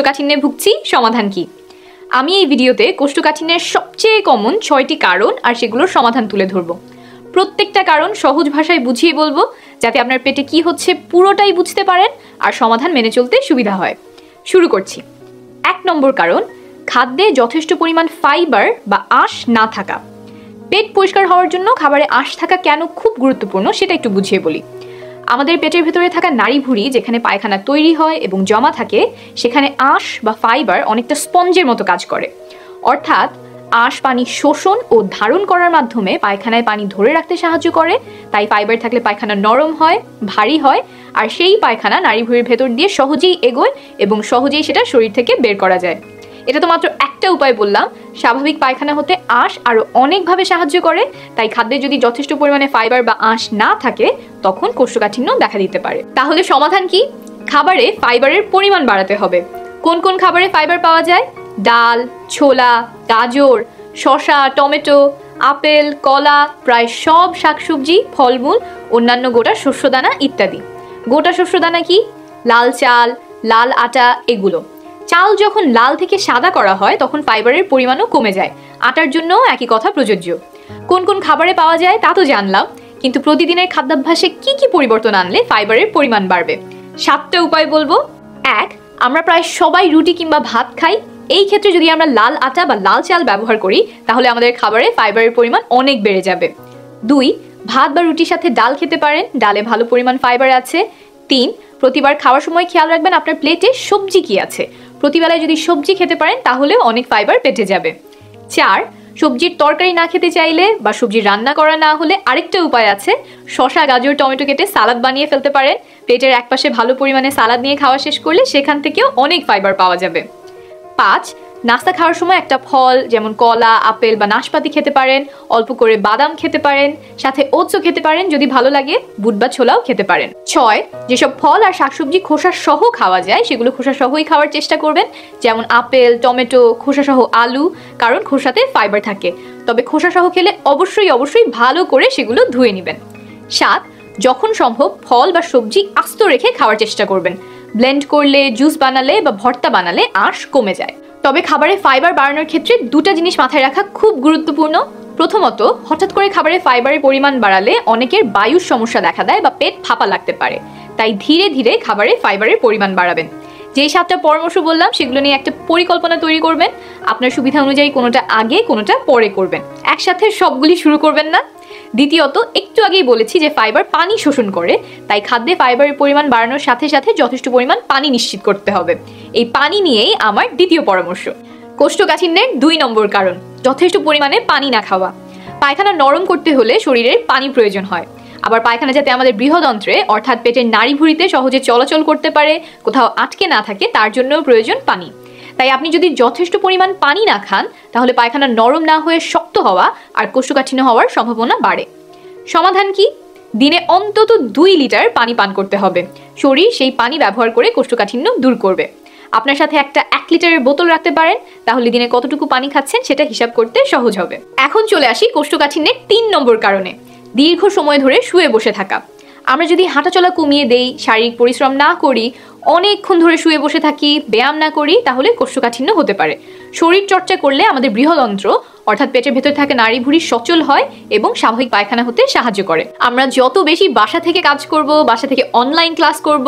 কোষ্ঠকাঠিন্যে ভুগছি, সমাধান কি? আমি এই ভিডিওতে কোষ্ঠকাঠিন্যের সবচেয়ে কমন 6টি কারণ আর সেগুলোর সমাধান তুলে ধরব। প্রত্যেকটা কারণ সহজ ভাষায় বুঝিয়ে বলবো, যাতে আপনার পেটে কি হচ্ছে পুরোটাই বুঝতে পারেন আর সমাধান মেনে চলতে সুবিধা হয়। শুরু করছি। 1 নম্বর কারণ, খাদ্যে যথেষ্ট পরিমাণ ফাইবার বা আঁশ না থাকা। পেট পরিষ্কার হওয়ার জন্য খাবারে আঁশ থাকা কেন খুব গুরুত্বপূর্ণ সেটা একটু বুঝিয়ে বলি। আমাদের পেটের ভেতরে থাকা নাড়িভুঁড়ি যেখানে পায়খানা তৈরি হয় এবং জমা থাকে, সেখানে আঁশ বা ফাইবার অনেকটা স্পঞ্জের মতো কাজ করে। অর্থাৎ আঁশ পানি শোষণ ও ধারণ করার মাধ্যমে পায়খানায় পানি ধরে রাখতে সাহায্য করে। তাই ফাইবার থাকলে পায়খানা নরম হয়, ভারী হয়, আর সেই পায়খানা নাড়িভুঁড়ির ভেতর দিয়ে সহজেই এগোয় এবং সহজেই সেটা শরীর থেকে বের করা যায়। এটা তো মাত্র একটা উপায় বললাম। স্বাভাবিক পায়খানা হতে আঁশ আরও অনেকভাবে সাহায্য করে। তাই খাদ্যে যদি যথেষ্ট পরিমাণে ফাইবার বা আঁশ না থাকে, তখন কোষ্ঠকাঠিন্য দেখা দিতে পারে। তাহলে সমাধান কি? খাবারে ফাইবারের পরিমাণ বাড়াতে হবে। কোন কোন খাবারে ফাইবার পাওয়া যায়? ডাল, ছোলা, গাজর, শসা, টমেটো, আপেল, কলা, প্রায় সব শাকসবজি, ফলমূল, অন্যান্য গোটা শস্যদানা ইত্যাদি। গোটা শস্যদানা কি? লাল চাল, লাল আটা, এগুলো। চাল যখন লাল থেকে সাদা করা হয় তখন ফাইবারের পরিমাণও কমে যায়। আটার জন্যও একই কথা প্রযোজ্য। কোন কোন খাবারে পাওয়া যায় তা তো জানলাম, কিন্তু প্রতিদিনের খাদ্যাভ্যাসে কি কি পরিবর্তন আনলে ফাইবারের পরিমাণ বাড়বে? 7টা উপায় বলবো। 1, আমরা প্রায় সবাই রুটি কিংবা ভাত খাই। এই ক্ষেত্রে যদি আমরা লাল আটা বা লাল চাল ব্যবহার করি, তাহলে আমাদের খাবারে ফাইবারের পরিমাণ অনেক বেড়ে যাবে। 2, ভাত বা রুটির সাথে ডাল খেতে পারেন, ডালে ভালো পরিমাণ ফাইবার আছে। 3, প্রতিবার খাওয়ার সময় খেয়াল রাখবেন আপনার প্লেটে সবজি কি আছে। প্রতিবেলায় যদি সবজি খেতে পারেন তাহলেও অনেক ফাইবার পেটে যাবে। 4, সবজির তরকারি না খেতে চাইলে বা সবজি রান্না করা না হলে আরেকটা উপায় আছে। শসা, গাজর, টমেটো কেটে সালাদ বানিয়ে ফেলতে পারেন। প্লেটের একপাশে ভালো পরিমাণে সালাদ নিয়ে খাওয়া শেষ করলে সেখান থেকেও অনেক ফাইবার পাওয়া যাবে। 5, নাস্তা খাওয়ার সময় একটা ফল যেমন কলা, আপেল বা নাশপাতি খেতে পারেন। অল্প করে বাদাম খেতে পারেন, সাথে ওটসও খেতে পারেন যদি ভালো লাগে। বুট বা ছোলাও খেতে পারেন। 6, যেসব ফল আর শাকসবজি খোসা সহ খাওয়া যায় সেগুলো খোসা সহই খাওয়ার চেষ্টা করবেন, যেমন আপেল, টমেটো, খোসা সহ আলু, কারণ খোসাতে ফাইবার থাকে। তবে খোসা সহ খেলে অবশ্যই ভালো করে সেগুলো ধুয়ে নেবেন। 7, যখন সম্ভব ফল বা সবজি আস্ত রেখে খাওয়ার চেষ্টা করবেন। ব্লেন্ড করলে, জুস বানালে বা ভর্তা বানালে আঁশ কমে যায়। তবে খাবারে ফাইবার বাড়ানোর ক্ষেত্রে 2টা জিনিস মাথায় রাখা খুব গুরুত্বপূর্ণ। প্রথমত, হঠাৎ করে খাবারে ফাইবারের পরিমাণ বাড়ালে অনেকের বায়ুর সমস্যা দেখা দেয় বা পেট ফাঁপা লাগতে পারে। তাই ধীরে ধীরে খাবারে ফাইবারের পরিমাণ বাড়াবেন। যেই 7টা পরামর্শ বললাম সেগুলো নিয়ে একটা পরিকল্পনা তৈরি করবেন। আপনার সুবিধা অনুযায়ী কোনোটা আগে কোনোটা পরে করবেন, একসাথে সবগুলি শুরু করবেন না। দ্বিতীয়ত, একটু আগেই বলেছি যে ফাইবার পানি শোষণ করে, তাই খাদ্যে ফাইবারের পরিমাণ বাড়ানোর সাথে সাথে যথেষ্ট পরিমাণ পানি নিশ্চিত করতে হবে। এই পানি নিয়েই আমার দ্বিতীয় পরামর্শ। কোষ্ঠকাঠিন্যের 2 নম্বর কারণ, যথেষ্ট পরিমাণে পানি না খাওয়া। পায়খানা নরম করতে হলে শরীরের পানি প্রয়োজন হয়। আবার পায়খানা যাতে আমাদের বৃহদন্ত্রে অর্থাৎ পেটের নাড়িভুঁড়িতে সহজে চলাচল করতে পারে, কোথাও আটকে না থাকে, তার জন্যও প্রয়োজন পানি। তাই আপনি যদি যথেষ্ট পরিমাণ পানি না খান, তাহলে পায়খানা নরম না হয়ে শক্ত হওয়া আর কোষ্ঠকাঠিন্য হওয়ার সম্ভাবনা বাড়ে। সমাধান কি? দিনে অন্তত 2 লিটার পানি পান করতে হবে। শরীর সেই পানি ব্যবহার করে কোষ্ঠকাঠিন্য দূর করবে। আপনার সাথে একটা 1 লিটারের বোতল রাখতে পারেন, তাহলে দিনে কতটুকু পানি খাচ্ছেন সেটা হিসাব করতে সহজ হবে। এখন চলে আসি কোষ্ঠকাঠিন্যের 3 নম্বর কারণে, দীর্ঘ সময় ধরে শুয়ে বসে থাকা। আমরা যদি হাঁটাচলা কমিয়ে দেই, শারীরিক পরিশ্রম না করি, অনেকক্ষণ ধরে শুয়ে বসে থাকি, ব্যায়াম না করি, তাহলে কোষ্ঠকাঠিন্য হতে পারে। শরীর চর্চা করলে আমাদের বৃহদন্ত্র অর্থাৎ পেটের ভেতর থাকা নাড়িভুঁড়ি সচল হয় এবং স্বাভাবিক পায়খানা হতে সাহায্য করে। আমরা যত বেশি বাসা থেকে কাজ করব, বাসা থেকে অনলাইন ক্লাস করব,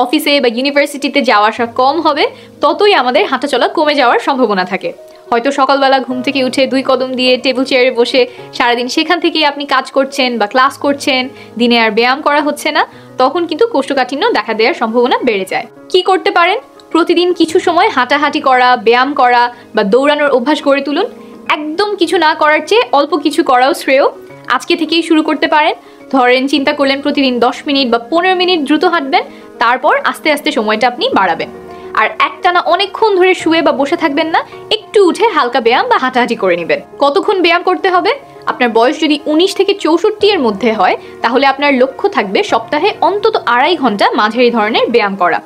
অফিসে বা ইউনিভার্সিটিতে যাওয়া আসা কম হবে, ততই আমাদের হাঁটাচলা কমে যাওয়ার সম্ভাবনা থাকে। হয়তো সকালবেলা ঘুম থেকে উঠে 2 কদম দিয়ে টেবিল চেয়ারে বসে সারাদিন সেখান থেকেই আপনি কাজ করছেন বা ক্লাস করছেন, দিনে আর ব্যায়াম করা হচ্ছে না, তখন কিন্তু কোষ্ঠকাঠিন্য দেখা দেওয়ার সম্ভাবনা বেড়ে যায়। কি করতে পারেন? প্রতিদিন কিছু সময় হাঁটাহাঁটি করা, ব্যায়াম করা বা দৌড়ানোর অভ্যাস গড়ে তুলুন। একদম কিছু না করার চেয়ে অল্প কিছু করাও শ্রেয়। আজকে থেকেই শুরু করতে পারেন। ধরেন চিন্তা করলেন প্রতিদিন 10 মিনিট বা 15 মিনিট দ্রুত হাঁটবেন, তারপর আস্তে আস্তে সময়টা আপনি বাড়াবেন। আর একটানা অনেকক্ষণ ধরে শুয়ে বা বসে থাকবেন না, একটু উঠে হালকা ব্যায়াম বা হাঁটাহাঁটি করে নেবেন। কতক্ষণ ব্যায়াম করতে হবে? আপনার বয়স যদি 19 থেকে 64 এর মধ্যে হয়, তাহলে আপনার লক্ষ্য থাকবে সপ্তাহে অন্তত 2.5 ঘন্টা মাঝারি ধরনের ব্যায়াম করা।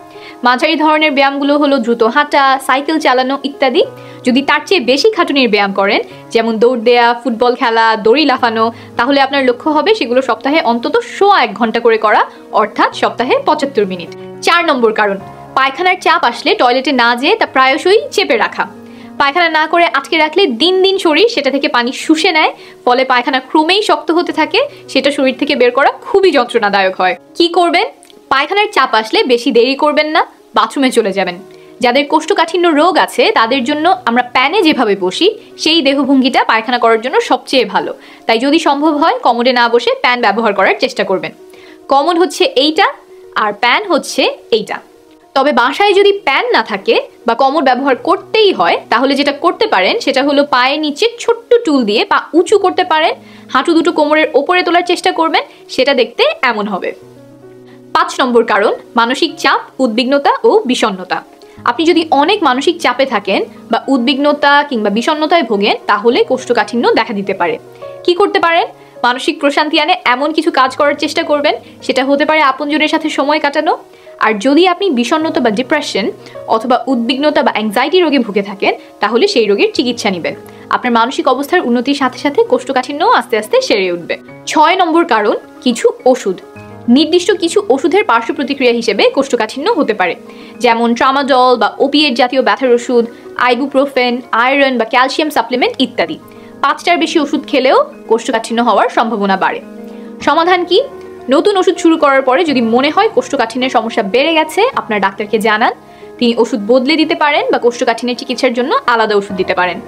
মাঝারি ধরনের ব্যায়ামগুলো হলো দ্রুত হাঁটা, সাইকেল চালানো ইত্যাদি। যদি তার চেয়ে বেশি খাটুনির ব্যায়াম করেন, যেমন দৌড় দেয়া, ফুটবল খেলা, দড়ি লাফানো, তাহলে আপনার লক্ষ্য হবে সেগুলো সপ্তাহে অন্তত 1.5 ঘন্টা করে করা, অর্থাৎ সপ্তাহে 75 মিনিট। 4 নম্বর কারণ, পায়খানার চাপ আসলে টয়লেটে না যেয়ে তা প্রায়শই চেপে রাখা। পায়খানা না করে আটকে রাখলে দিন দিন শরীর সেটা থেকে পানি শুষে নেয়, ফলে পায়খানা ক্রমেই শক্ত হতে থাকে, সেটা শরীর থেকে বের করা খুবই যন্ত্রণাদায়ক হয়। কি করবেন? পায়খানার চাপ আসলে বেশি দেরি করবেন না, বাথরুমে চলে যাবেন। যাদের কোষ্ঠকাঠিন্য রোগ আছে তাদের জন্য আমরা প্যানে যেভাবে বসি সেই দেহভঙ্গিটা পায়খানা করার জন্য সবচেয়ে ভালো। তাই যদি সম্ভব হয় কমোডে না বসে প্যান ব্যবহার করার চেষ্টা করবেন। কমোড হচ্ছে এইটা আর প্যান হচ্ছে এইটা। তবে বাসায় যদি প্যান না থাকে বা কমোড ব্যবহার করতেই হয় তাহলে যেটা করতে পারেন সেটা হলো পায়ের নিচে ছোট্ট টুল দিয়ে পা উঁচু করতে পারেন, হাঁটু দুটো কোমরের ওপরে তোলার চেষ্টা করবেন, সেটা দেখতে এমন হবে। 5 নম্বর কারণ মানসিক চাপ, উদ্বিগ্নতা ও বিষণ্ণতা। আপনি যদি অনেক মানসিক চাপে থাকেন বা উদ্বিগ্নতা কিংবা বিষণ্ণতায় ভোগেন তাহলে কোষ্ঠকাঠিন্য দেখা দিতে পারে। কি করতে পারেন? মানসিক প্রশান্তি আনে এমন কিছু কাজ করার চেষ্টা করবেন, সেটা হতে পারে আপনজনের সাথে সময় কাটানো। আর যদি আপনি বিষণ্ণতা বা ডিপ্রেশন অথবা উদ্বিগ্নতা বা অ্যাংজাইটি রোগে ভুগে থাকেন তাহলে সেই রোগের চিকিৎসা নেবেন। আপনার মানসিক অবস্থার উন্নতির সাথে সাথে কোষ্ঠকাঠিন্যও আস্তে আস্তে সেরে উঠবে। 6 নম্বর কারণ কিছু ওষুধ। নির্দিষ্ট কিছু ওষুধের পার্শ্ব প্রতিক্রিয়া হিসেবে কোষ্ঠকাঠিন্য হতে পারে, যেমন ট্রামাডল বা ওপিয়েট জাতীয় ব্যথার ওষুধ, আইবুপ্রোফেন, আয়রন বা ক্যালসিয়াম সাপ্লিমেন্ট ইত্যাদি। 5টার বেশি ওষুধ খেলেও কোষ্ঠকাঠিন্য হওয়ার সম্ভাবনা বাড়ে। সমাধান কি? নতুন ওষুধ শুরু করার পরে যদি মনে হয় কোষ্ঠকাঠিন্যের সমস্যা বেড়ে গেছে আপনার ডাক্তারকে জানান, তিনি ওষুধ বদলে দিতে পারেন বা কোষ্ঠকাঠিন্যের চিকিৎসার জন্য আলাদা ওষুধ দিতে পারেন।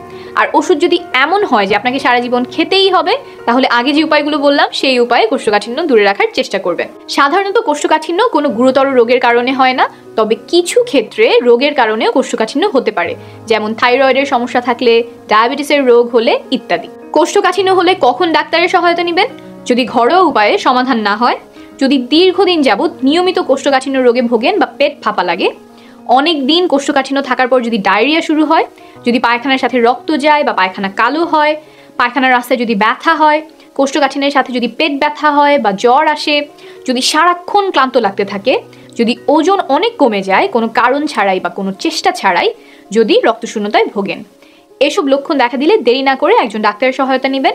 আর ওষুধ যদি এমন হয় যে আপনাকে সারা জীবন খেতেই হবে তাহলে আগে যে উপায়গুলো বললাম সেই উপায়ে কোষ্ঠকাঠিন্য দূরে রাখার চেষ্টা করবেন। সাধারণত কোষ্ঠকাঠিন্য কোনো গুরুতর রোগের কারণে হয় না, তবে কিছু ক্ষেত্রে রোগের কারণেও কোষ্ঠকাঠিন্য হতে পারে, যেমন থাইরয়েডের সমস্যা থাকলে, ডায়াবেটিসের রোগ হলে ইত্যাদি। কোষ্ঠকাঠিন্য হলে কখন ডাক্তারের সহায়তা নেবেন? যদি ঘরোয়া উপায়ে সমাধান না হয়, যদি দীর্ঘদিন যাবৎ নিয়মিত কোষ্ঠকাঠিন্য রোগে ভোগেন বা পেট ফাঁপা লাগে, অনেক দিন কোষ্ঠকাঠিন্য থাকার পর যদি ডায়রিয়া শুরু হয়, যদি পায়খানার সাথে রক্ত যায় বা পায়খানা কালো হয়, পায়খানার রাস্তায় যদি ব্যথা হয়, কোষ্ঠকাঠিন্যের সাথে যদি পেট ব্যথা হয় বা জ্বর আসে, যদি সারাক্ষণ ক্লান্ত লাগতে থাকে, যদি ওজন অনেক কমে যায় কোনো কারণ ছাড়াই বা কোনো চেষ্টা ছাড়াই, যদি রক্তশূন্যতায় ভোগেন, এসব লক্ষণ দেখা দিলে দেরি না করে একজন ডাক্তারের সহায়তা নেবেন।